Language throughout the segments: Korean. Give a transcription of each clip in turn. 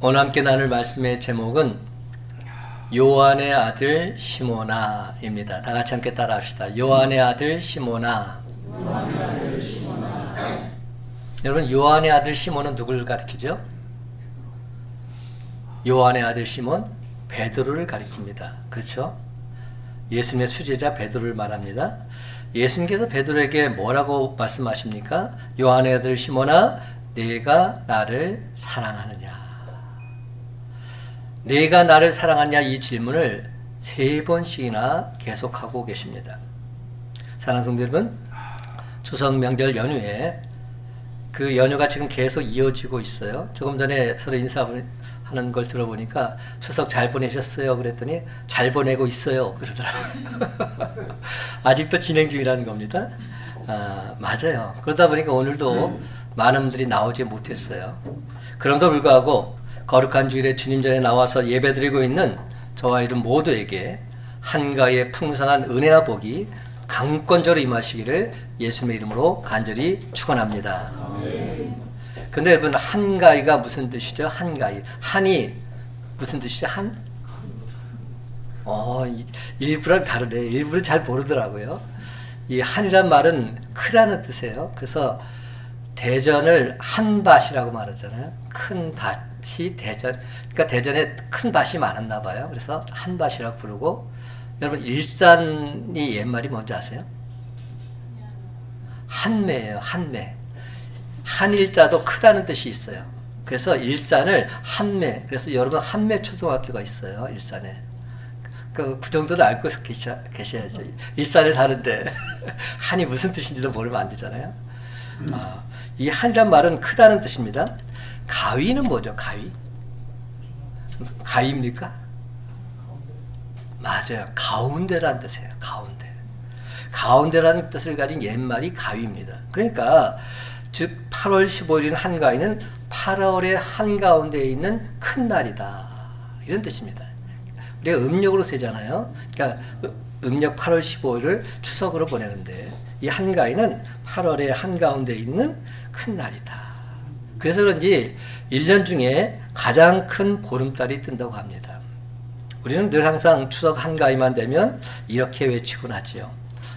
오늘 함께 나눌 말씀의 제목은 요한의 아들 시모나입니다. 다 같이 함께 따라합시다. 요한의 아들 시모나. 여러분, 요한의 아들 시몬은 누구를 가리키죠? 요한의 아들 시몬, 베드로를 가리킵니다. 그렇죠? 예수님의 수제자 베드로를 말합니다. 예수님께서 베드로에게 뭐라고 말씀하십니까? 요한의 아들 시몬아, 네가 나를 사랑하느냐? 네가 나를 사랑하냐? 이 질문을 3번씩이나 계속하고 계십니다. 사랑하는 성도 여러분, 추석 명절 연휴에 그 연휴가 지금 계속 이어지고 있어요. 조금 전에 서로 인사하는 걸 들어보니까 추석 잘 보내셨어요? 그랬더니 잘 보내고 있어요. 그러더라고요. 아직도 진행 중이라는 겁니다. 맞아요. 그러다 보니까 오늘도 많은 분들이 나오지 못했어요. 그럼에도 불구하고 거룩한 주일에 주님 전에 나와서 예배드리고 있는 저와 이런 모두에게 한가위의 풍성한 은혜와 복이 강권적으로 임하시기를 예수님의 이름으로 간절히 축원합니다. 그런데 여러분, 한가위가 무슨 뜻이죠? 한가위. 한이 무슨 뜻이죠? 한? 일부랑 다르네. 일부는 잘 모르더라고요. 이 한이란 말은 크다는 뜻이에요. 그래서 대전을 한밭이라고 말하잖아요. 큰 밭이 대전. 그러니까 대전에 큰 밭이 많았나 봐요. 그래서 한밭이라고 부르고, 여러분, 일산이 옛말이 뭔지 아세요? 한매예요. 한매. 한일자도 크다는 뜻이 있어요. 그래서 일산을 한매. 그래서 여러분, 한매 초등학교가 있어요. 일산에. 그 정도는 알고 계셔야죠. 일산에 사는데 한이 무슨 뜻인지도 모르면 안 되잖아요. 이 한이란 말은 크다는 뜻입니다. 가위는 뭐죠? 가위? 가위입니까? 맞아요. 가운데라는 뜻이에요. 가운데. 가운데라는 뜻을 가진 옛말이 가위입니다. 그러니까 즉 8월 15일인 한가위는 8월의 한가운데에 있는 큰 날이다. 이런 뜻입니다. 우리가 음력으로 세잖아요. 그러니까 음력 8월 15일을 추석으로 보내는데 이 한가위는 8월의 한가운데에 있는 큰 날이다. 그래서 그런지 1년 중에 가장 큰 보름달이 뜬다고 합니다. 우리는 늘 항상 추석 한가위만 되면 이렇게 외치곤 하지요.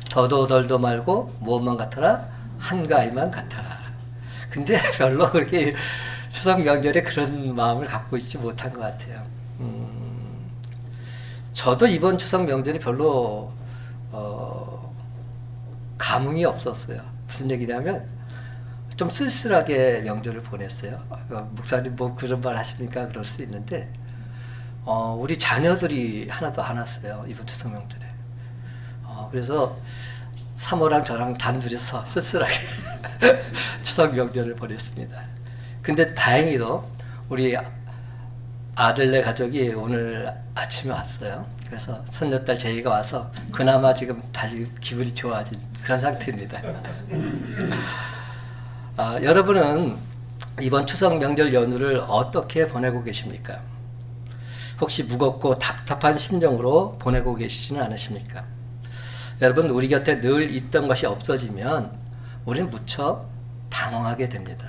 더도 덜도 말고 무엇만 같아라? 한가위만 같아라. 근데 별로 그렇게 추석 명절에 그런 마음을 갖고 있지 못한 것 같아요. 저도 이번 추석 명절이 별로 감흥이 없었어요. 무슨 얘기냐면 좀 쓸쓸하게 명절을 보냈어요. 목사님 뭐 그런 말 하십니까? 그럴 수 있는데 우리 자녀들이 하나도 안 왔어요. 이번 추석 명절에. 그래서 사모랑 저랑 단둘이서 쓸쓸하게 추석 명절을 보냈습니다. 근데 다행히도 우리 아들네 가족이 오늘 아침에 왔어요. 그래서 손녀딸 제이가 와서 그나마 지금 다시 기분이 좋아진 그런 상태입니다. 여러분은 이번 추석 명절 연휴를 어떻게 보내고 계십니까? 혹시 무겁고 답답한 심정으로 보내고 계시지는 않으십니까? 여러분, 우리 곁에 늘 있던 것이 없어지면 우리는 무척 당황하게 됩니다.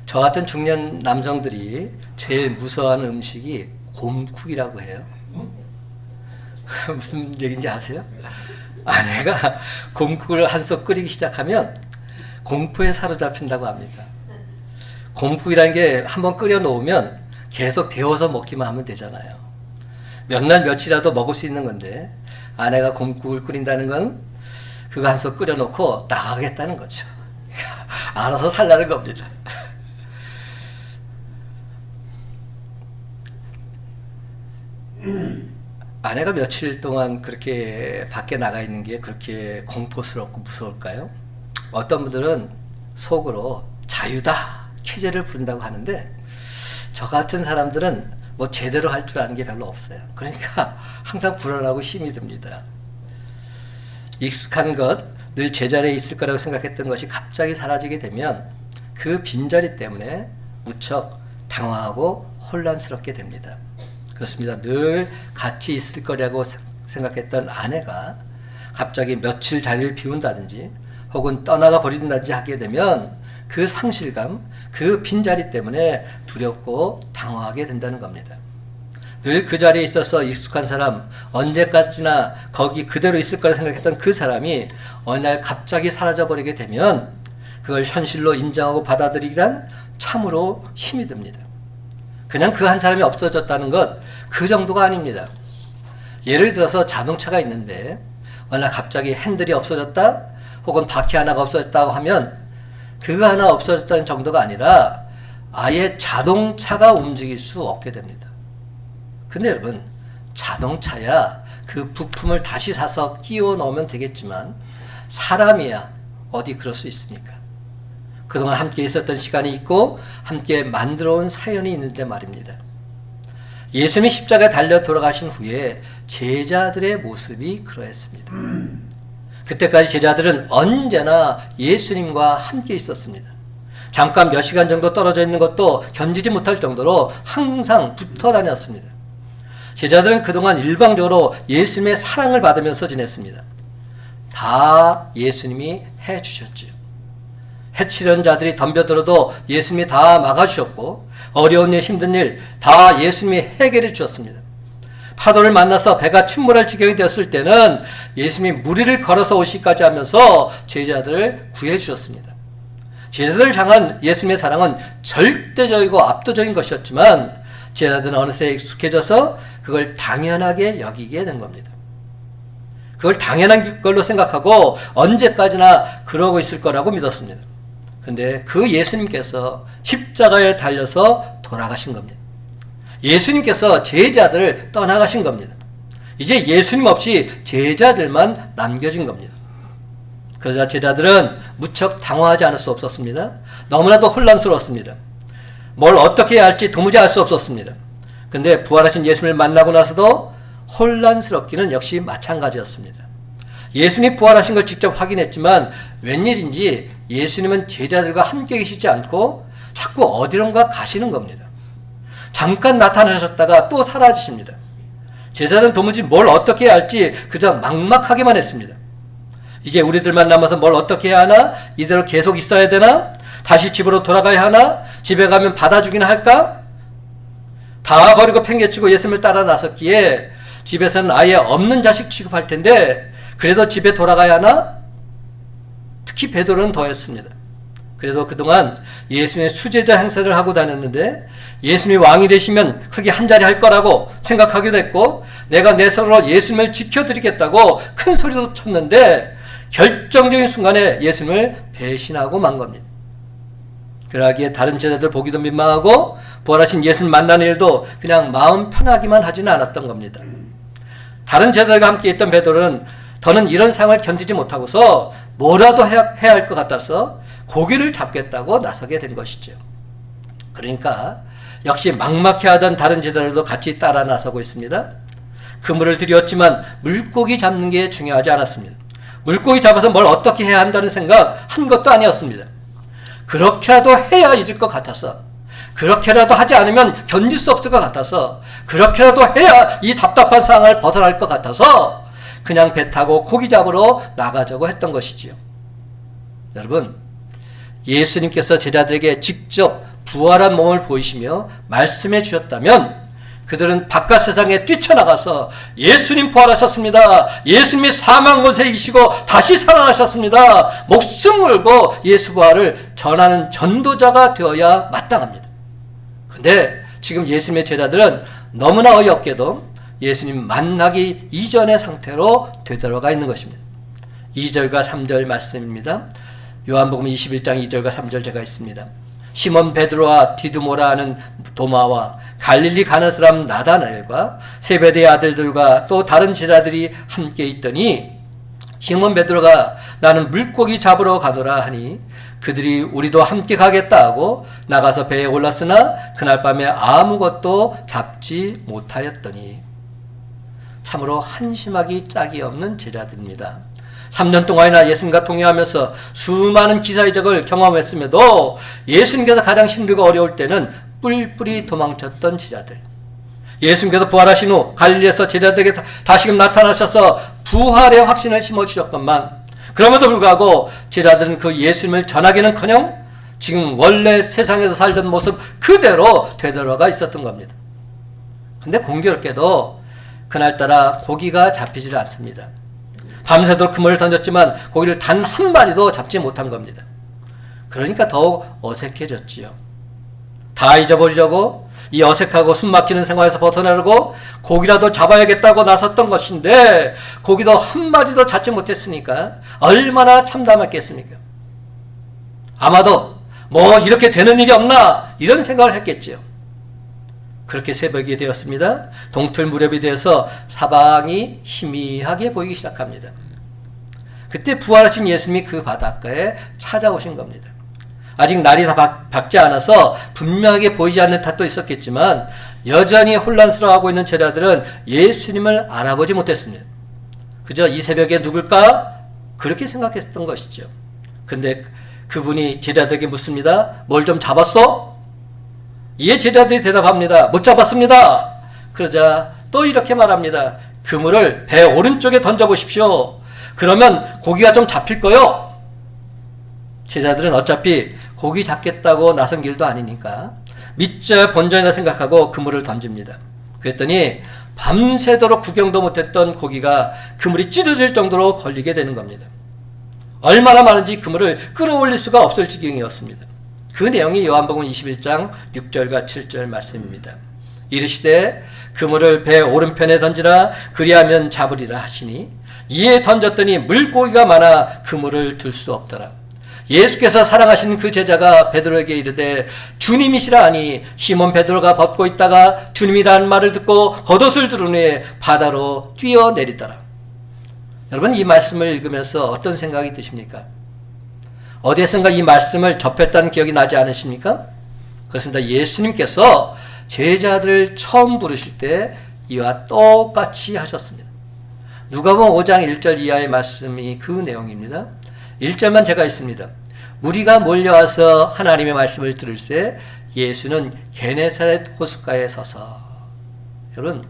저 같은 중년 남성들이 제일 무서워하는 음식이 곰국이라고 해요. 무슨 얘기인지 아세요? 아내가 곰국을 한 솥 끓이기 시작하면 공포에 사로잡힌다고 합니다. 곰국이라는 게 한번 끓여 놓으면 계속 데워서 먹기만 하면 되잖아요. 몇 날 며칠이라도 먹을 수 있는 건데 아내가 곰국을 끓인다는 건 그거 한 솥 끓여 놓고 나가겠다는 거죠. 알아서 살라는 겁니다. 아내가 며칠 동안 그렇게 밖에 나가 있는 게 그렇게 공포스럽고 무서울까요? 어떤 분들은 속으로 자유다, 쾌재를 부른다고 하는데 저 같은 사람들은 뭐 제대로 할 줄 아는 게 별로 없어요. 그러니까 항상 불안하고 힘이 듭니다. 익숙한 것, 늘 제자리에 있을 거라고 생각했던 것이 갑자기 사라지게 되면 그 빈자리 때문에 무척 당황하고 혼란스럽게 됩니다. 그렇습니다. 늘 같이 있을 거라고 생각했던 아내가 갑자기 며칠 자리를 비운다든지 혹은 떠나가 버린다든지 하게 되면 그 상실감, 그 빈자리 때문에 두렵고 당황하게 된다는 겁니다. 늘 그 자리에 있어서 익숙한 사람, 언제까지나 거기 그대로 있을 거라 생각했던 그 사람이 어느 날 갑자기 사라져버리게 되면 그걸 현실로 인정하고 받아들이기란 참으로 힘이 듭니다. 그냥 그 한 사람이 없어졌다는 것, 그 정도가 아닙니다. 예를 들어서 자동차가 있는데 어느 날 갑자기 핸들이 없어졌다, 혹은 바퀴 하나가 없어졌다고 하면 그거 하나 없어졌다는 정도가 아니라 아예 자동차가 움직일 수 없게 됩니다. 근데 여러분, 자동차야 그 부품을 다시 사서 끼워 넣으면 되겠지만 사람이야 어디 그럴 수 있습니까? 그동안 함께 있었던 시간이 있고 함께 만들어 온 사연이 있는데 말입니다. 예수님이 십자가에 달려 돌아가신 후에 제자들의 모습이 그러했습니다. 그때까지 제자들은 언제나 예수님과 함께 있었습니다. 잠깐 몇 시간 정도 떨어져 있는 것도 견디지 못할 정도로 항상 붙어 다녔습니다. 제자들은 그동안 일방적으로 예수님의 사랑을 받으면서 지냈습니다. 다 예수님이 해주셨지요. 해치려는 자들이 덤벼들어도 예수님이 다 막아주셨고, 어려운 일, 힘든 일 다 예수님이 해결해 주셨습니다. 파도를 만나서 배가 침몰할 지경이 되었을 때는 예수님이 무리를 걸어서 오시기까지 하면서 제자들을 구해 주셨습니다. 제자들을 향한 예수님의 사랑은 절대적이고 압도적인 것이었지만 제자들은 어느새 익숙해져서 그걸 당연하게 여기게 된 겁니다. 그걸 당연한 걸로 생각하고 언제까지나 그러고 있을 거라고 믿었습니다. 근데 그 예수님께서 십자가에 달려서 돌아가신 겁니다. 예수님께서 제자들을 떠나가신 겁니다. 이제 예수님 없이 제자들만 남겨진 겁니다. 그러자 제자들은 무척 당황하지 않을 수 없었습니다. 너무나도 혼란스러웠습니다. 뭘 어떻게 해야 할지 도무지 알 수 없었습니다. 근데 부활하신 예수님을 만나고 나서도 혼란스럽기는 역시 마찬가지였습니다. 예수님이 부활하신 걸 직접 확인했지만 웬일인지 예수님은 제자들과 함께 계시지 않고 자꾸 어디론가 가시는 겁니다. 잠깐 나타나셨다가 또 사라지십니다. 제자들은 도무지 뭘 어떻게 해야 할지 그저 막막하기만 했습니다. 이제 우리들만 남아서 뭘 어떻게 해야 하나? 이대로 계속 있어야 되나? 다시 집으로 돌아가야 하나? 집에 가면 받아주긴 할까? 다 버리고 팽개치고 예수님을 따라 나섰기에 집에서는 아예 없는 자식 취급할 텐데 그래도 집에 돌아가야 하나? 특히 베드로는 더했습니다. 그래서 그동안 예수님의 수제자 행세를 하고 다녔는데 예수님이 왕이 되시면 크게 한자리 할 거라고 생각하기도 했고 내가 내 손으로 예수님을 지켜드리겠다고 큰 소리도 쳤는데 결정적인 순간에 예수님을 배신하고 만 겁니다. 그러기에 다른 제자들 보기도 민망하고 부활하신 예수님 만나는 일도 그냥 마음 편하기만 하지는 않았던 겁니다. 다른 제자들과 함께 있던 베드로는 더는 이런 상황을 견디지 못하고서 뭐라도 해야 할 것 같아서 고기를 잡겠다고 나서게 된 것이죠. 그러니까 역시 막막해하던 다른 제자들도 같이 따라 나서고 있습니다. 그물을 들였지만 물고기 잡는 게 중요하지 않았습니다. 물고기 잡아서 뭘 어떻게 해야 한다는 생각 한 것도 아니었습니다. 그렇게라도 해야 잊을 것 같아서, 그렇게라도 하지 않으면 견딜 수 없을 것 같아서, 그렇게라도 해야 이 답답한 상황을 벗어날 것 같아서 그냥 배 타고 고기 잡으러 나가자고 했던 것이지요. 여러분, 예수님께서 제자들에게 직접 부활한 몸을 보이시며 말씀해 주셨다면 그들은 바깥 세상에 뛰쳐나가서 예수님 부활하셨습니다. 예수님이 사망 권세 이기시고 다시 살아나셨습니다. 목숨 걸고 예수 부활을 전하는 전도자가 되어야 마땅합니다. 근데 지금 예수님의 제자들은 너무나 어이없게도 예수님 만나기 이전의 상태로 되돌아가 있는 것입니다. 2절과 3절 말씀입니다. 요한복음 21장 2절과 3절 제가 있습니다. 시몬 베드로와 디두모라 하는 도마와 갈릴리 가는 사람 나다나엘과 세베대의 아들들과 또 다른 제자들이 함께 있더니 시몬 베드로가 나는 물고기 잡으러 가노라 하니 그들이 우리도 함께 가겠다 하고 나가서 배에 올랐으나 그날 밤에 아무것도 잡지 못하였더니 참으로 한심하기 짝이 없는 제자들입니다. 3년 동안이나 예수님과 동행하면서 수많은 기사이적을 경험했음에도 예수님께서 가장 힘들고 어려울 때는 뿔뿔이 도망쳤던 제자들. 예수님께서 부활하신 후 갈릴리에서 제자들에게 다시금 나타나셔서 부활의 확신을 심어주셨건만 그럼에도 불구하고 제자들은 그 예수님을 전하기는커녕 지금 원래 세상에서 살던 모습 그대로 되돌아가 있었던 겁니다. 근데 공교롭게도 그날따라 고기가 잡히질 않습니다. 밤새도록 그물을 던졌지만 고기를 단 한 마리도 잡지 못한 겁니다. 그러니까 더욱 어색해졌지요. 다 잊어버리려고 이 어색하고 숨막히는 생활에서 벗어나려고 고기라도 잡아야겠다고 나섰던 것인데 고기도 한 마리도 잡지 못했으니까 얼마나 참담했겠습니까? 아마도 뭐 이렇게 되는 일이 없나 이런 생각을 했겠지요. 그렇게 새벽이 되었습니다. 동틀 무렵이 되어서 사방이 희미하게 보이기 시작합니다. 그때 부활하신 예수님이 그 바닷가에 찾아오신 겁니다. 아직 날이 다 밝지 않아서 분명하게 보이지 않는 탓도 있었겠지만 여전히 혼란스러워하고 있는 제자들은 예수님을 알아보지 못했습니다. 그저 이 새벽에 누굴까? 그렇게 생각했던 것이죠. 근데 그분이 제자들에게 묻습니다. 뭘 좀 잡았어? 이에 제자들이 대답합니다. 못 잡았습니다. 그러자 또 이렇게 말합니다. 그물을 배 오른쪽에 던져보십시오. 그러면 고기가 좀 잡힐 거요. 제자들은 어차피 고기 잡겠다고 나선 길도 아니니까 믿져야 본전이라 생각하고 그물을 던집니다. 그랬더니 밤새도록 구경도 못했던 고기가 그물이 찢어질 정도로 걸리게 되는 겁니다. 얼마나 많은지 그물을 끌어올릴 수가 없을 지경이었습니다. 그 내용이 요한복음 21장 6절과 7절 말씀입니다. 이르시되 그물을 배 오른편에 던지라 그리하면 잡으리라 하시니 이에 던졌더니 물고기가 많아 그물을 들 수 없더라. 예수께서 사랑하신 그 제자가 베드로에게 이르되 주님이시라 하니 시몬 베드로가 벗고 있다가 주님이라는 말을 듣고 겉옷을 두른 후에 바다로 뛰어내리더라. 여러분 이 말씀을 읽으면서 어떤 생각이 드십니까? 어디에선가 이 말씀을 접했다는 기억이 나지 않으십니까? 그렇습니다. 예수님께서 제자들을 처음 부르실 때 이와 똑같이 하셨습니다. 누가복음 5장 1절 이하의 말씀이 그 내용입니다. 1절만 제가 있습니다. 무리가 몰려와서 하나님의 말씀을 들을 때 예수는 게네사렛 호숫가에 서서. 여러분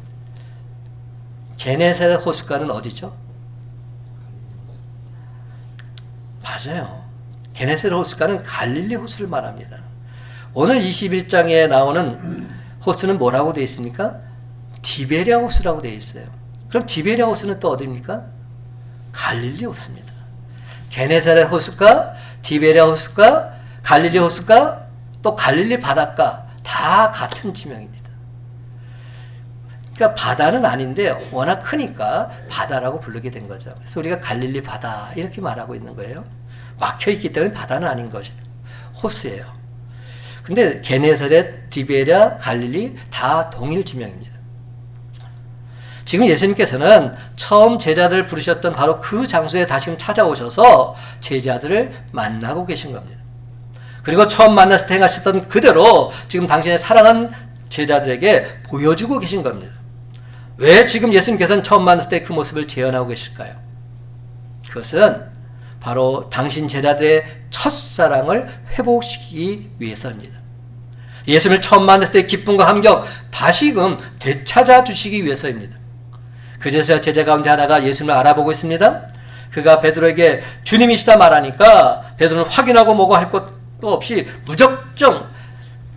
게네사렛 호숫가는 어디죠? 맞아요. 게네사렛 호숫가는 갈릴리 호수를 말합니다. 오늘 21장에 나오는 호수는 뭐라고 되어 있습니까? 디베랴 호수라고 되어 있어요. 그럼 디베랴 호수는 또 어디입니까? 갈릴리 호수입니다. 게네사렛 호숫가, 디베랴 호숫가, 갈릴리 호숫가, 또 갈릴리 바닷가 다 같은 지명입니다. 그러니까 바다는 아닌데 워낙 크니까 바다라고 부르게 된 거죠. 그래서 우리가 갈릴리 바다 이렇게 말하고 있는 거예요. 막혀있기 때문에 바다는 아닌 것이에요. 호수예요. 근데 게네사렛, 디베랴, 갈릴리 다 동일 지명입니다. 지금 예수님께서는 처음 제자들을 부르셨던 바로 그 장소에 다시금 찾아오셔서 제자들을 만나고 계신 겁니다. 그리고 처음 만나서 행하셨던 그대로 지금 당신의 사랑하는 제자들에게 보여주고 계신 겁니다. 왜 지금 예수님께서는 처음 만났을 때 그 모습을 재현하고 계실까요? 그것은 바로 당신 제자들의 첫사랑을 회복시키기 위해서입니다. 예수님을 처음 만났을 때의 기쁨과 감격 다시금 되찾아 주시기 위해서입니다. 그제서야 제자 가운데 하나가 예수님을 알아보고 있습니다. 그가 베드로에게 주님이시다 말하니까 베드로는 확인하고 뭐고 할 것도 없이 무작정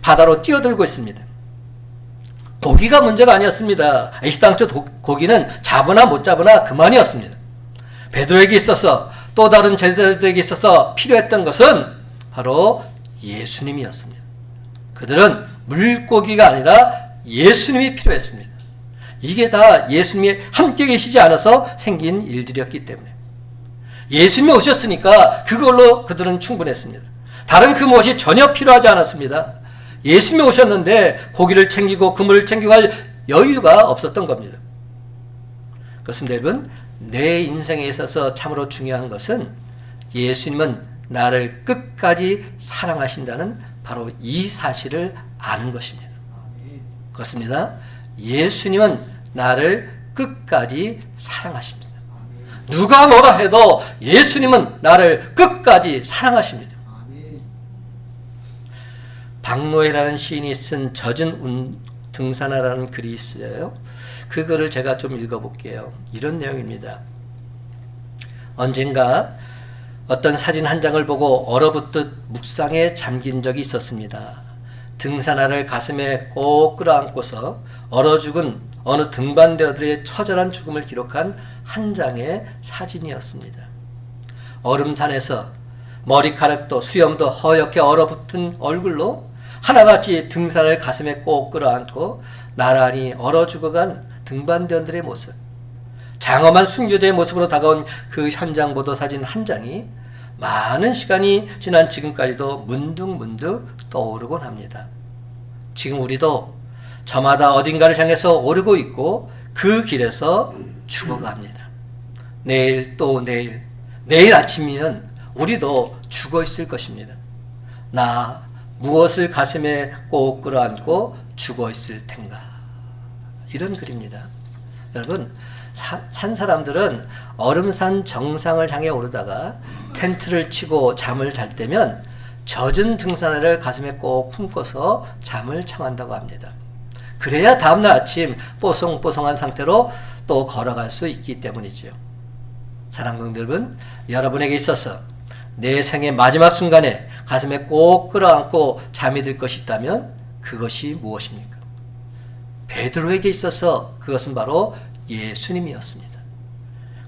바다로 뛰어들고 있습니다. 고기가 문제가 아니었습니다. 이 당초 고기는 잡으나 못 잡으나 그만이었습니다. 베드로에게 있어서 또 다른 제자들에게 있어서 필요했던 것은 바로 예수님이었습니다. 그들은 물고기가 아니라 예수님이 필요했습니다. 이게 다 예수님이 함께 계시지 않아서 생긴 일들이었기 때문에 예수님이 오셨으니까 그걸로 그들은 충분했습니다. 다른 그 무엇이 전혀 필요하지 않았습니다. 예수님이 오셨는데 고기를 챙기고 그물을 챙기고 할 여유가 없었던 겁니다. 그렇습니다. 여러분 내 인생에 있어서 참으로 중요한 것은 예수님은 나를 끝까지 사랑하신다는 바로 이 사실을 아는 것입니다. 그렇습니다. 예수님은 나를 끝까지 사랑하십니다. 누가 뭐라 해도 예수님은 나를 끝까지 사랑하십니다. 박노해라는 시인이 쓴 젖은 등산화라는 글이 있어요. 그 글을 제가 좀 읽어볼게요. 이런 내용입니다. 언젠가 어떤 사진 한 장을 보고 얼어붙듯 묵상에 잠긴 적이 있었습니다. 등산화를 가슴에 꼭 끌어안고서 얼어 죽은 어느 등반대어들의 처절한 죽음을 기록한 한 장의 사진이었습니다. 얼음산에서 머리카락도 수염도 허옇게 얼어붙은 얼굴로 하나같이 등산을 가슴에 꼭 끌어안고 나란히 얼어 죽어간 등반대원들의 모습, 장엄한 순교자의 모습으로 다가온 그 현장보도 사진 한 장이 많은 시간이 지난 지금까지도 문득문득 떠오르곤 합니다. 지금 우리도 저마다 어딘가를 향해서 오르고 있고 그 길에서 죽어갑니다. 내일 또 내일 아침이면 우리도 죽어 있을 것입니다. 나 무엇을 가슴에 꼭 끌어안고 죽어 있을 텐가. 이런 글입니다. 여러분, 산 사람들은 얼음산 정상을 향해 오르다가 텐트를 치고 잠을 잘 때면 젖은 등산화를 가슴에 꼭 품고서 잠을 청한다고 합니다. 그래야 다음날 아침 뽀송뽀송한 상태로 또 걸어갈 수 있기 때문이지요. 사랑하는 여러분, 여러분에게 있어서 내 생의 마지막 순간에 가슴에 꼭 끌어안고 잠이 들 것이 있다면 그것이 무엇입니까? 베드로에게 있어서 그것은 바로 예수님이었습니다.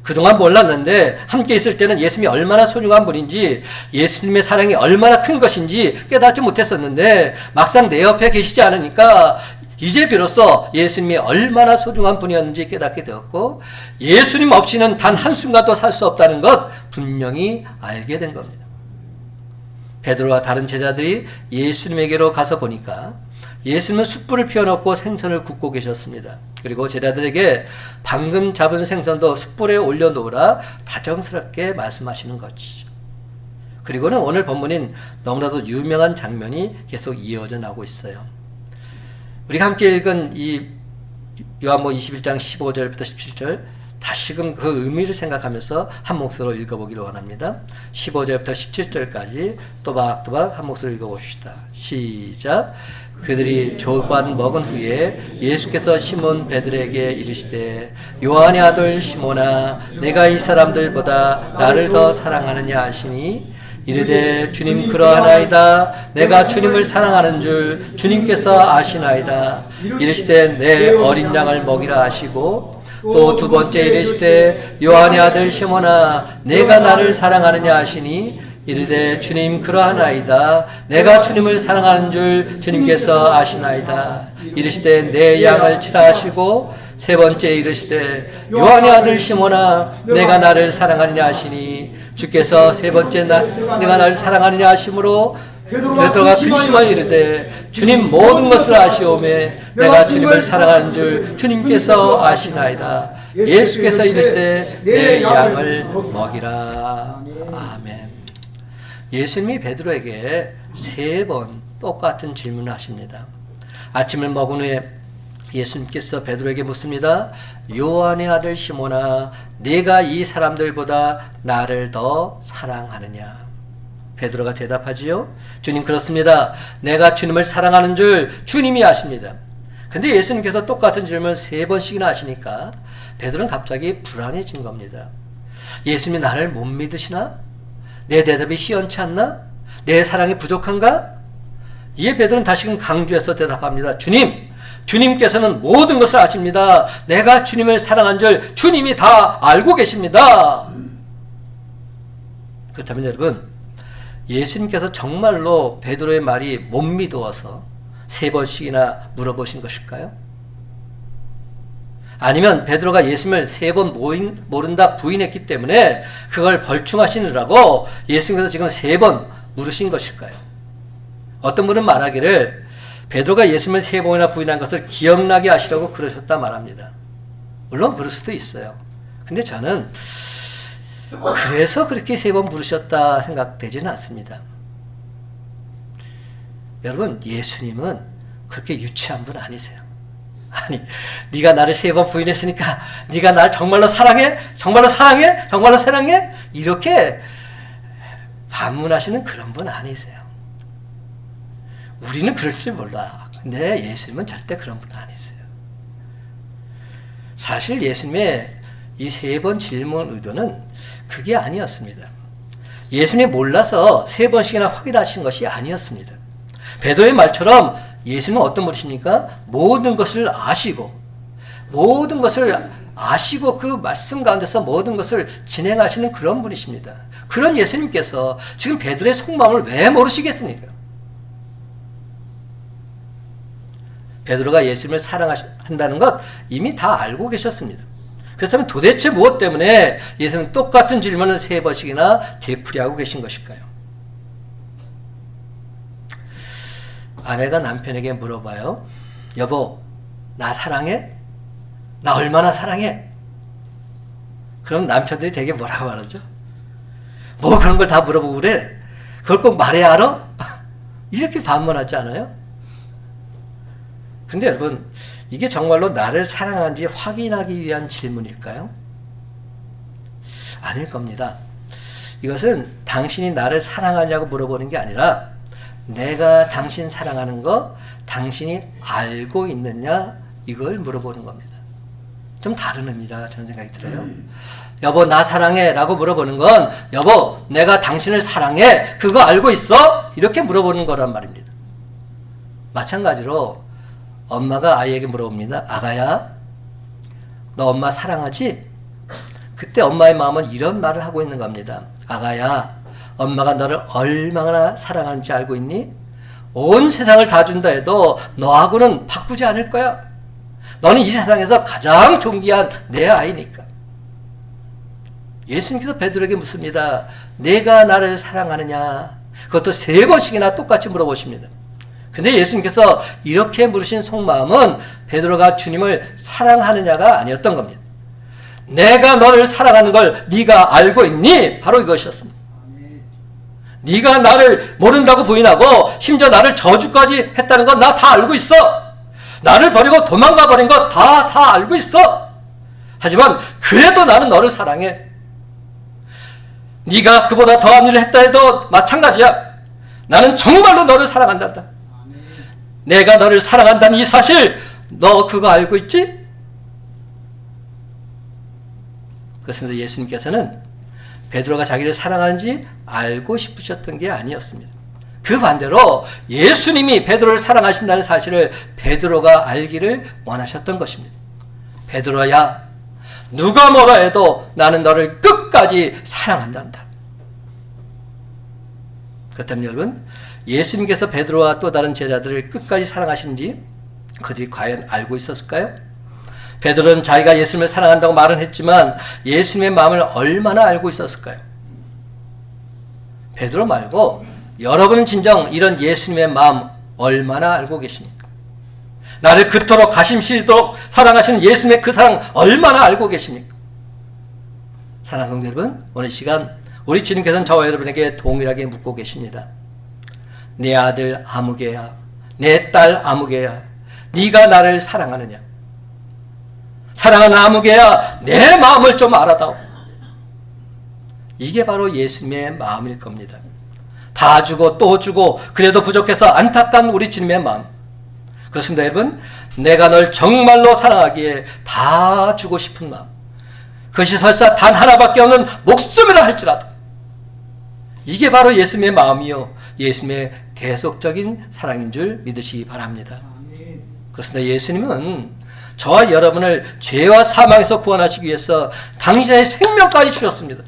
그동안 몰랐는데 함께 있을 때는 예수님이 얼마나 소중한 분인지, 예수님의 사랑이 얼마나 큰 것인지 깨닫지 못했었는데 막상 내 옆에 계시지 않으니까 이제 비로소 예수님이 얼마나 소중한 분이었는지 깨닫게 되었고, 예수님 없이는 단 한순간도 살 수 없다는 것 분명히 알게 된 겁니다. 베드로와 다른 제자들이 예수님에게로 가서 보니까 예수님은 숯불을 피워놓고 생선을 굽고 계셨습니다. 그리고 제자들에게 방금 잡은 생선도 숯불에 올려놓으라 다정스럽게 말씀하시는 것이죠. 그리고는 오늘 본문인 너무나도 유명한 장면이 계속 이어져 나오고 있어요. 우리가 함께 읽은 이 요한복음 21장 15절부터 17절 다시금 그 의미를 생각하면서 한 목소리로 읽어보기를 원합니다. 15절부터 17절까지 또박또박 한 목소리로 읽어봅시다. 시작. 그들이 조반 먹은 후에 예수께서 시몬 베드로에게 이르시되 요한의 아들 시몬아 내가 이 사람들보다 나를 더 사랑하느냐 하시니 이르되 주님 그러하나이다. 내가 주님을 사랑하는 줄 주님께서 아시나이다. 이르시되 내 어린 양을 먹이라 하시고 또 두 번째 이르시되 요한의 아들 시몬아 내가 나를 사랑하느냐 하시니 이르되 주님 그러하나이다. 내가 주님을 사랑하는 줄 주님께서 아시나이다. 이르시되 내 양을 치라 하시고 세 번째 이르시되 요한의 아들 시몬아 내가 나를 사랑하느냐 하시니 주께서 세 번째 내가 나를 사랑하느냐 하심으로 베드로가 근심하여 이르되 주님 모든 것을 아시오매 내가 주님을 사랑하는 줄 주님께서 아시나이다. 예수께서 이르시되 내 양을 먹이라. 아멘. 예수님이 베드로에게 3번 똑같은 질문을 하십니다. 아침을 먹은 후에 예수님께서 베드로에게 묻습니다. 요한의 아들 시몬아 네가 이 사람들보다 나를 더 사랑하느냐? 베드로가 대답하지요. 주님 그렇습니다. 내가 주님을 사랑하는 줄 주님이 아십니다. 근데 예수님께서 똑같은 질문을 3번씩이나 하시니까 베드로는 갑자기 불안해진 겁니다. 예수님이 나를 못 믿으시나? 내 대답이 시원치 않나? 내 사랑이 부족한가? 이에 베드로는 다시금 강조해서 대답합니다. 주님께서는 모든 것을 아십니다. 내가 주님을 사랑한 줄 주님이 다 알고 계십니다. 그렇다면 여러분, 예수님께서 정말로 베드로의 말이 못 믿어서 3번씩이나 물어보신 것일까요? 아니면 베드로가 예수님을 3번 모른다 부인했기 때문에 그걸 벌충하시느라고 예수님께서 지금 3번 물으신 것일까요? 어떤 분은 말하기를 베드로가 예수님을 3번이나 부인한 것을 기억나게 하시려고 그러셨다 말합니다. 물론 그럴 수도 있어요. 근데 저는 그래서 그렇게 3번 부르셨다 생각되지는 않습니다. 여러분, 예수님은 그렇게 유치한 분 아니세요. 아니, 네가 나를 3번 부인했으니까 네가 나를 정말로 사랑해? 정말로 사랑해? 정말로 사랑해? 이렇게 반문하시는 그런 분 아니세요. 우리는 그럴 줄 몰라. 근데 예수님은 절대 그런 분 아니세요. 사실 예수님의 이 3번 질문 의도는 그게 아니었습니다. 예수님이 몰라서 3번씩이나 확인하신 것이 아니었습니다. 베드로의 말처럼 예수님은 어떤 분이십니까? 모든 것을 아시고 그 말씀 가운데서 모든 것을 진행하시는 그런 분이십니다. 그런 예수님께서 지금 베드로의 속마음을 왜 모르시겠습니까? 베드로가 예수님을 사랑한다는 것 이미 다 알고 계셨습니다. 그렇다면 도대체 무엇 때문에 예수님은 똑같은 질문을 3번씩이나 되풀이하고 계신 것일까요? 아내가 남편에게 물어봐요. 여보, 나 사랑해? 나 얼마나 사랑해? 그럼 남편들이 되게 뭐라고 말하죠? 뭐 그런 걸 다 물어보고 그래? 그걸 꼭 말해야 알아? 이렇게 반문하지 않아요? 근데 여러분, 이게 정말로 나를 사랑하는지 확인하기 위한 질문일까요? 아닐 겁니다. 이것은 당신이 나를 사랑하냐고 물어보는 게 아니라 내가 당신 사랑하는 거 당신이 알고 있느냐 이걸 물어보는 겁니다. 좀 다른 의미다 저는 생각이 들어요. 여보 나 사랑해 라고 물어보는 건 여보 내가 당신을 사랑해 그거 알고 있어? 이렇게 물어보는 거란 말입니다. 마찬가지로 엄마가 아이에게 물어봅니다. 아가야 너 엄마 사랑하지? 그때 엄마의 마음은 이런 말을 하고 있는 겁니다. 아가야 엄마가 너를 얼마나 사랑하는지 알고 있니? 온 세상을 다 준다 해도 너하고는 바꾸지 않을 거야. 너는 이 세상에서 가장 존귀한 내 아이니까. 예수님께서 베드로에게 묻습니다. 내가 나를 사랑하느냐? 그것도 3번씩이나 똑같이 물어보십니다. 근데 예수님께서 이렇게 물으신 속마음은 베드로가 주님을 사랑하느냐가 아니었던 겁니다. 내가 너를 사랑하는 걸 네가 알고 있니? 바로 이것이었습니다. 네가 나를 모른다고 부인하고 심지어 나를 저주까지 했다는 건 나 다 알고 있어. 나를 버리고 도망가 버린 거 다 알고 있어. 하지만 그래도 나는 너를 사랑해. 네가 그보다 더한 일을 했다 해도 마찬가지야. 나는 정말로 너를 사랑한단다. 내가 너를 사랑한다는 이 사실 너 그거 알고 있지? 그렇습니다. 예수님께서는 베드로가 자기를 사랑하는지 알고 싶으셨던 게 아니었습니다. 그 반대로 예수님이 베드로를 사랑하신다는 사실을 베드로가 알기를 원하셨던 것입니다. 베드로야 누가 뭐라 해도 나는 너를 끝까지 사랑한단다. 그렇다면 여러분 예수님께서 베드로와 또 다른 제자들을 끝까지 사랑하시는지 그들이 과연 알고 있었을까요? 베드로는 자기가 예수님을 사랑한다고 말은 했지만 예수님의 마음을 얼마나 알고 있었을까요? 베드로 말고 여러분은 진정 이런 예수님의 마음 얼마나 알고 계십니까? 나를 그토록 가심시리도록 사랑하시는 예수님의 그 사랑 얼마나 알고 계십니까? 사랑하는 성도 여러분, 오늘 시간 우리 주님께서는 저와 여러분에게 동일하게 묻고 계십니다. 내 아들 아무개야, 내 딸 아무개야, 네가 나를 사랑하느냐? 사랑하는 아무개야, 내 마음을 좀 알아다오. 이게 바로 예수님의 마음일 겁니다. 다 주고 또 주고 그래도 부족해서 안타까운 우리 주님의 마음. 그렇습니다 여러분. 내가 널 정말로 사랑하기에 다 주고 싶은 마음. 그것이 설사 단 하나밖에 없는 목숨이라 할지라도 이게 바로 예수님의 마음이요 예수님의 계속적인 사랑인 줄 믿으시기 바랍니다. 그렇습니다. 예수님은 저와 여러분을 죄와 사망에서 구원하시기 위해서 당신의 생명까지 주셨습니다.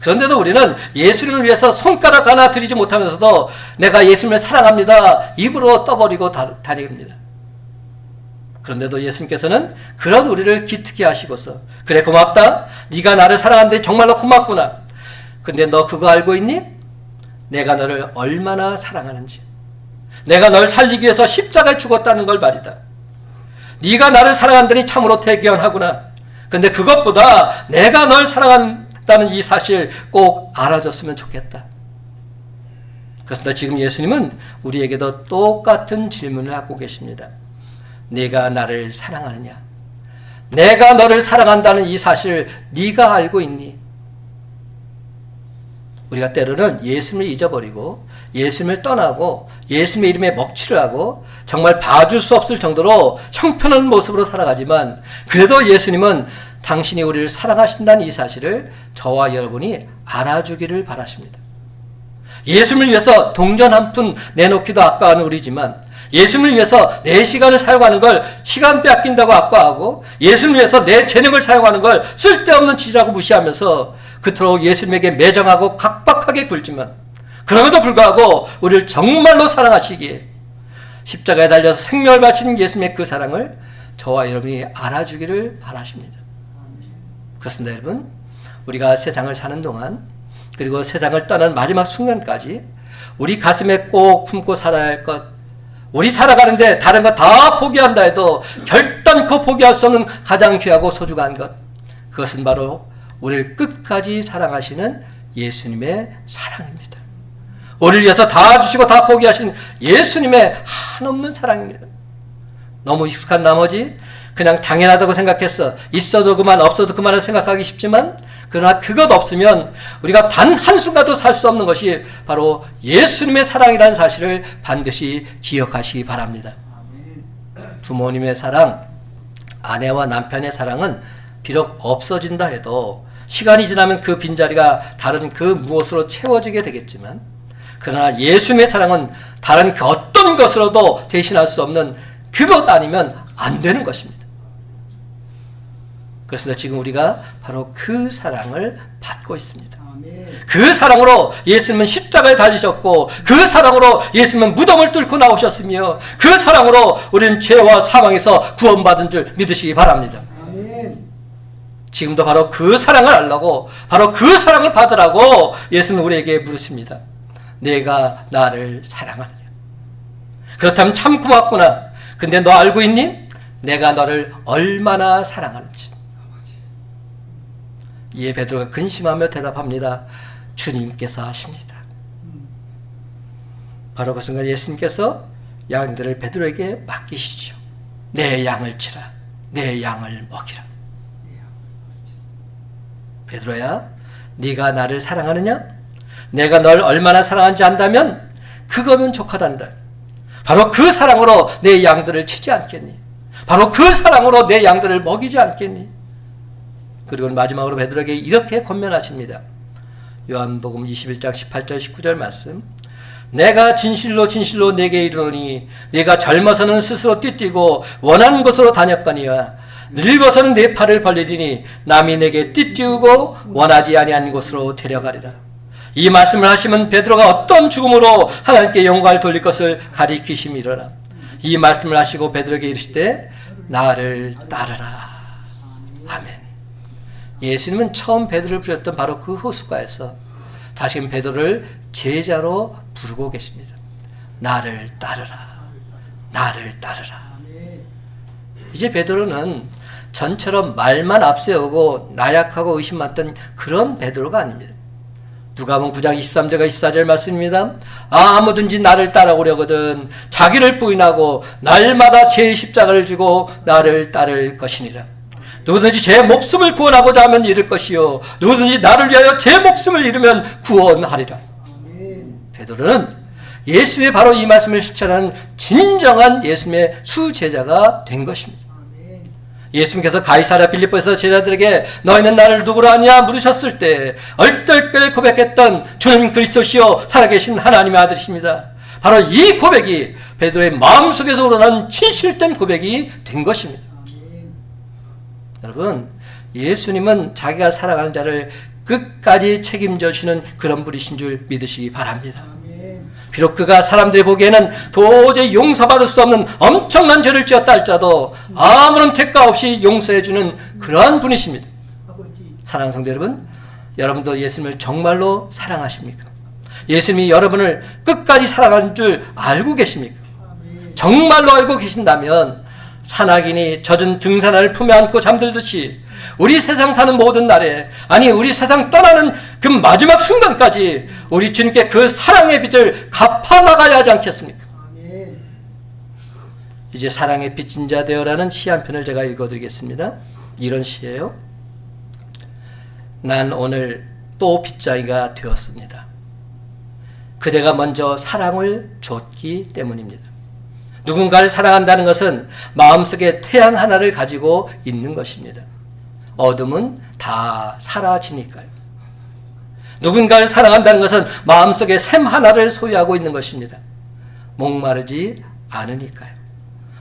그런데도 우리는 예수님을 위해서 손가락 하나 드리지 못하면서도 내가 예수님을 사랑합니다 입으로 떠버리고 다닙니다. 그런데도 예수님께서는 그런 우리를 기특해 하시고서 그래 고맙다 네가 나를 사랑하는데 정말로 고맙구나. 근데 너 그거 알고 있니? 내가 너를 얼마나 사랑하는지, 내가 널 살리기 위해서 십자가에 죽었다는 걸 말이다. 네가 나를 사랑한다니 참으로 대견하구나. 근데 그것보다 내가 널 사랑한다는 이 사실 꼭 알아줬으면 좋겠다. 그렇습니다. 지금 예수님은 우리에게도 똑같은 질문을 하고 계십니다. 네가 나를 사랑하느냐? 내가 너를 사랑한다는 이 사실 네가 알고 있니? 우리가 때로는 예수님을 잊어버리고 예수님을 떠나고 예수님의 이름에 먹칠을 하고 정말 봐줄 수 없을 정도로 형편없는 모습으로 살아가지만 그래도 예수님은 당신이 우리를 사랑하신다는 이 사실을 저와 여러분이 알아주기를 바라십니다. 예수님을 위해서 동전 한 푼 내놓기도 아까워하는 우리지만 예수님을 위해서 내 시간을 사용하는 걸 시간 빼앗긴다고 아까워하고 예수님을 위해서 내 재능을 사용하는 걸 쓸데없는 짓이라고 무시하면서 그토록 예수님에게 매정하고 각박하게 굴지만 그럼에도 불구하고 우리를 정말로 사랑하시기에 십자가에 달려서 생명을 바친 예수님의 그 사랑을 저와 여러분이 알아주기를 바라십니다. 그렇습니다, 여러분. 우리가 세상을 사는 동안 그리고 세상을 떠난 마지막 순간까지 우리 가슴에 꼭 품고 살아야 할 것, 우리 살아가는데 다른 거 다 포기한다 해도 결단코 포기할 수 없는 가장 귀하고 소중한 것, 그것은 바로 우리를 끝까지 사랑하시는 예수님의 사랑입니다. 우리를 위해서 다 주시고 다 포기하신 예수님의 한없는 사랑입니다. 너무 익숙한 나머지 그냥 당연하다고 생각했어. 있어도 그만 없어도 그만을 생각하기 쉽지만 그러나 그것 없으면 우리가 단 한순간도 살 수 없는 것이 바로 예수님의 사랑이라는 사실을 반드시 기억하시기 바랍니다. 부모님의 사랑, 아내와 남편의 사랑은 비록 없어진다 해도 시간이 지나면 그 빈자리가 다른 그 무엇으로 채워지게 되겠지만 그러나 예수님의 사랑은 다른 그 어떤 것으로도 대신할 수 없는 그것 아니면 안 되는 것입니다. 그렇습니다. 지금 우리가 바로 그 사랑을 받고 있습니다. 그 사랑으로 예수님은 십자가에 달리셨고 그 사랑으로 예수님은 무덤을 뚫고 나오셨으며 그 사랑으로 우리는 죄와 사망에서 구원받은 줄 믿으시기 바랍니다. 지금도 바로 그 사랑을 알라고 바로 그 사랑을 받으라고 예수님은 우리에게 물으십니다. 내가 나를 사랑하느냐? 그렇다면 참 고맙구나. 근데 너 알고 있니? 내가 너를 얼마나 사랑하는지. 이에 베드로가 근심하며 대답합니다. 주님께서 하십니다. 바로 그 순간 예수님께서 양들을 베드로에게 맡기시죠. 내 양을 치라. 내 양을 먹이라. 베드로야, 네가 나를 사랑하느냐? 내가 널 얼마나 사랑하는지 안다면 그거면 족하단다. 바로 그 사랑으로 내 양들을 치지 않겠니? 바로 그 사랑으로 내 양들을 먹이지 않겠니? 그리고 마지막으로 베드로에게 이렇게 권면하십니다. 요한복음 21장 18절 19절 말씀. 내가 진실로 진실로 네게 이르노니 네가 젊어서는 스스로 띠뛰고 원하는 곳으로 다녔거니와 늙어서는 네 팔을 벌리리니 남이 내게 띠뛰우고 원하지 아니한 곳으로 데려가리라. 이 말씀을 하시면 베드로가 어떤 죽음으로 하나님께 영광을 돌릴 것을 가리키심이로라. 이 말씀을 하시고 베드로에게 이르시되 나를 따르라. 아멘. 예수님은 처음 베드로를 부르셨던 바로 그 호숫가에서 다시금 베드로를 제자로 부르고 계십니다. 나를 따르라. 나를 따르라. 이제 베드로는 전처럼 말만 앞세우고 나약하고 의심 많던 그런 베드로가 아닙니다. 누가복음 9장 23절과 24절 말씀입니다. 아무든지 나를 따라오려거든 자기를 부인하고 날마다 제 십자가를 지고 나를 따를 것이니라. 누구든지 제 목숨을 구원하고자 하면 잃을 것이요 누구든지 나를 위하여 제 목숨을 잃으면 구원하리라. 베드로는 예수의 바로 이 말씀을 실천하는 진정한 예수님의 수제자가 된 것입니다. 예수님께서 가이사랴 빌립보에서 제자들에게 너희는 나를 누구로 아냐 물으셨을 때 얼떨결에 고백했던 주는 그리스도시요 살아계신 하나님의 아들이십니다. 바로 이 고백이 베드로의 마음속에서 우러난 진실된 고백이 된 것입니다. 여러분, 예수님은 자기가 사랑하는 자를 끝까지 책임져 주는 그런 분이신 줄 믿으시기 바랍니다. 비록 그가 사람들이 보기에는 도저히 용서받을 수 없는 엄청난 죄를 지었다 할지라도 아무런 대가 없이 용서해 주는 그러한 분이십니다. 사랑하는 성도 여러분, 여러분도 예수님을 정말로 사랑하십니까? 예수님이 여러분을 끝까지 사랑하는 줄 알고 계십니까? 정말로 알고 계신다면 산악인이 젖은 등산화를 품에 안고 잠들듯이 우리 세상 사는 모든 날에, 아니 우리 세상 떠나는 그 마지막 순간까지 우리 주님께 그 사랑의 빚을 갚아나가야 하지 않겠습니까? 이제 사랑의 빚진 자 되어라는 시 한 편을 제가 읽어드리겠습니다. 이런 시예요. 난 오늘 또 빚쟁이가 되었습니다. 그대가 먼저 사랑을 줬기 때문입니다. 누군가를 사랑한다는 것은 마음속에 태양 하나를 가지고 있는 것입니다. 어둠은 다 사라지니까요. 누군가를 사랑한다는 것은 마음속에 샘 하나를 소유하고 있는 것입니다. 목마르지 않으니까요.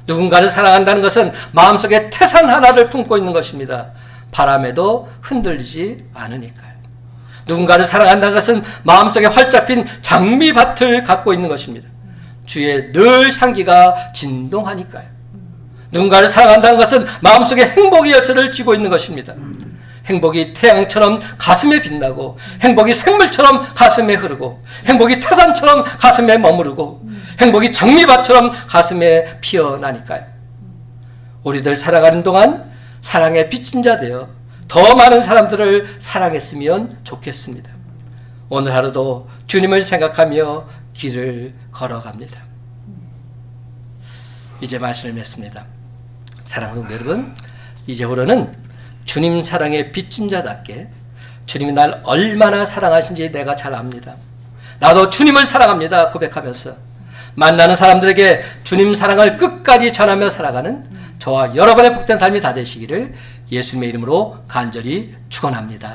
누군가를 사랑한다는 것은 마음속에 태산 하나를 품고 있는 것입니다. 바람에도 흔들리지 않으니까요. 누군가를 사랑한다는 것은 마음속에 활짝 핀 장미밭을 갖고 있는 것입니다. 주의 늘 향기가 진동하니까요. 누군가를 사랑한다는 것은 마음속에 행복의 열쇠를 쥐고 있는 것입니다. 행복이 태양처럼 가슴에 빛나고, 행복이 샘물처럼 가슴에 흐르고, 행복이 태산처럼 가슴에 머무르고, 행복이 장미밭처럼 가슴에 피어나니까요. 우리들 살아가는 동안 사랑의 빚진 자 되어 더 많은 사람들을 사랑했으면 좋겠습니다. 오늘 하루도 주님을 생각하며 길을 걸어갑니다. 이제 말씀을 맺습니다. 사랑하는 성도 여러분, 이제부터는 주님 사랑에 빚진 자답게 주님이 날 얼마나 사랑하신지 내가 잘 압니다. 나도 주님을 사랑합니다 고백하면서 만나는 사람들에게 주님 사랑을 끝까지 전하며 살아가는 저와 여러분의 복된 삶이 다 되시기를 예수님의 이름으로 간절히 축원합니다.